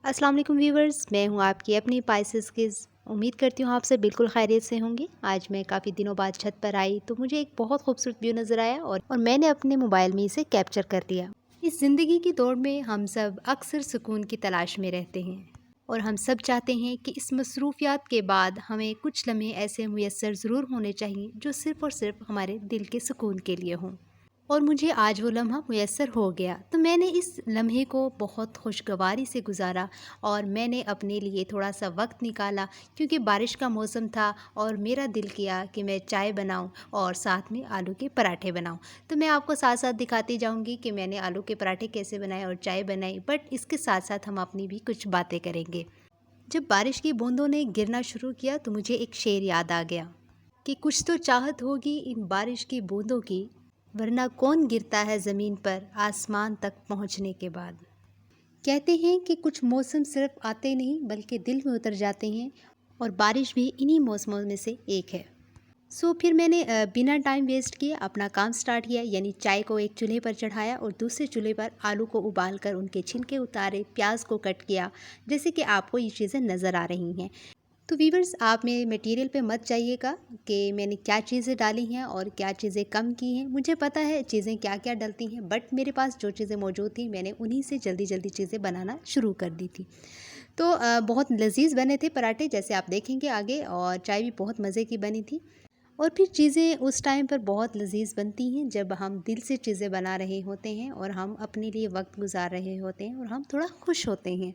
अस्सलाम वालेकुम व्यूवर्स, मैं हूं आपकी अपनी पाइसेस किज़। उम्मीद करती हूं आप सब बिल्कुल खैरियत से होंगे। आज मैं काफ़ी दिनों बाद छत पर आई तो मुझे एक बहुत खूबसूरत व्यू नज़र आया और मैंने अपने मोबाइल में इसे कैप्चर कर लिया। इस ज़िंदगी की दौड़ में हम सब अक्सर सुकून की तलाश में रहते हैं और हम सब चाहते हैं कि इस मसरूफियात के बाद हमें कुछ लम्हे ऐसे मुयस्सर ज़रूर होने चाहिए जो सिर्फ़ और सिर्फ हमारे दिल के सुकून के लिए हों। और मुझे आज वो लम्हा मुयस्सर हो गया, तो मैंने इस लम्हे को बहुत खुशगवारी से गुजारा और मैंने अपने लिए थोड़ा सा वक्त निकाला क्योंकि बारिश का मौसम था और मेरा दिल किया कि मैं चाय बनाऊं और साथ में आलू के पराठे बनाऊं। तो मैं आपको साथ साथ दिखाती जाऊंगी कि मैंने आलू के पराठे कैसे बनाए और चाय बनाई, बट इसके साथ साथ हम अपनी भी कुछ बातें करेंगे। जब बारिश की बूंदों ने गिरना शुरू किया तो मुझे एक शेर याद आ गया कि कुछ तो चाहत होगी इन बारिश की बूंदों की, वरना कौन गिरता है ज़मीन पर आसमान तक पहुंचने के बाद। कहते हैं कि कुछ मौसम सिर्फ आते नहीं बल्कि दिल में उतर जाते हैं और बारिश भी इन्हीं मौसमों में से एक है। फिर मैंने बिना टाइम वेस्ट किए अपना काम स्टार्ट किया, यानी चाय को एक चूल्हे पर चढ़ाया और दूसरे चूल्हे पर आलू को उबाल कर उनके छिलके उतारे, प्याज को कट किया, जैसे कि आपको ये चीज़ें नज़र आ रही हैं। तो वीवर्स, आप मेरे मटेरियल पे मत जाइएगा कि मैंने क्या चीज़ें डाली हैं और क्या चीज़ें कम की हैं। मुझे पता है चीज़ें क्या क्या डलती हैं, बट मेरे पास जो चीज़ें मौजूद थी मैंने उन्हीं से जल्दी जल्दी चीज़ें बनाना शुरू कर दी थी। तो बहुत लजीज बने थे पराठे, जैसे आप देखेंगे आगे, और चाय भी बहुत मज़े की बनी थी। और फिर चीज़ें उस टाइम पर बहुत लजीज बनती हैं जब हम दिल से चीज़ें बना रहे होते हैं और हम अपने लिए वक्त गुजार रहे होते हैं और हम थोड़ा खुश होते हैं।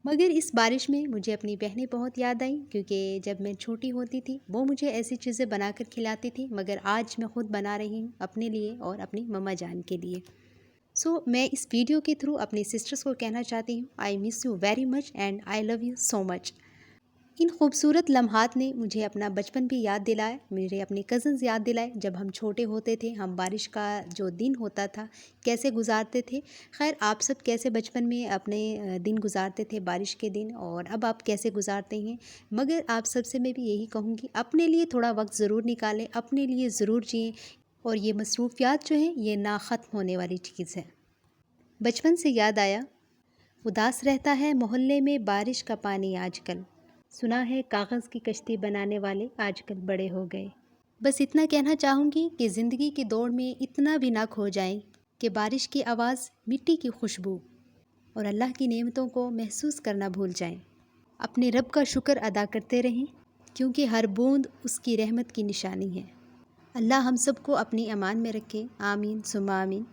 मगर इस बारिश में मुझे अपनी बहनें बहुत याद आई क्योंकि जब मैं छोटी होती थी वो मुझे ऐसी चीज़ें बनाकर खिलाती थी, मगर आज मैं ख़ुद बना रही हूँ अपने लिए और अपनी मम्मा जान के लिए। मैं इस वीडियो के थ्रू अपनी सिस्टर्स को कहना चाहती हूँ, I miss you very much and I love you so much. इन खूबसूरत लम्हात ने मुझे अपना बचपन भी याद दिलाया, मेरे अपने कज़न्स याद दिलाए। जब हम छोटे होते थे, हम बारिश का जो दिन होता था कैसे गुजारते थे। खैर, आप सब कैसे बचपन में अपने दिन गुजारते थे बारिश के दिन, और अब आप कैसे गुजारते हैं। मगर आप सबसे मैं भी यही कहूँगी, अपने लिए थोड़ा वक्त ज़रूर निकालें, अपने लिए ज़रूर जिएँ। और ये मसरूफियात जो हैं ये ना ख़त्म होने वाली चीज़ है। बचपन से याद आया, उदास रहता है मोहल्ले में बारिश का पानी आजकल, सुना है कागज़ की कश्ती बनाने वाले आजकल बड़े हो गए। बस इतना कहना चाहूँगी कि ज़िंदगी की दौड़ में इतना भी ना खो जाएं कि बारिश की आवाज़, मिट्टी की खुशबू और अल्लाह की नेमतों को महसूस करना भूल जाएं। अपने रब का शुक्र अदा करते रहें क्योंकि हर बूंद उसकी रहमत की निशानी है। अल्लाह हम सबको अपनी अमान में रखे, आमीन सुम्मा आमीन।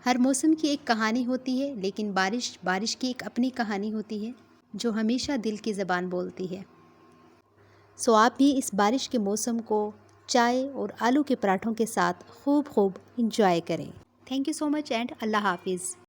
हर मौसम की एक कहानी होती है, लेकिन बारिश की एक अपनी कहानी होती है जो हमेशा दिल की ज़बान बोलती है। आप भी इस बारिश के मौसम को चाय और आलू के पराठों के साथ खूब इंजॉय करें। Thank you so much and अल्लाह हाफिज़।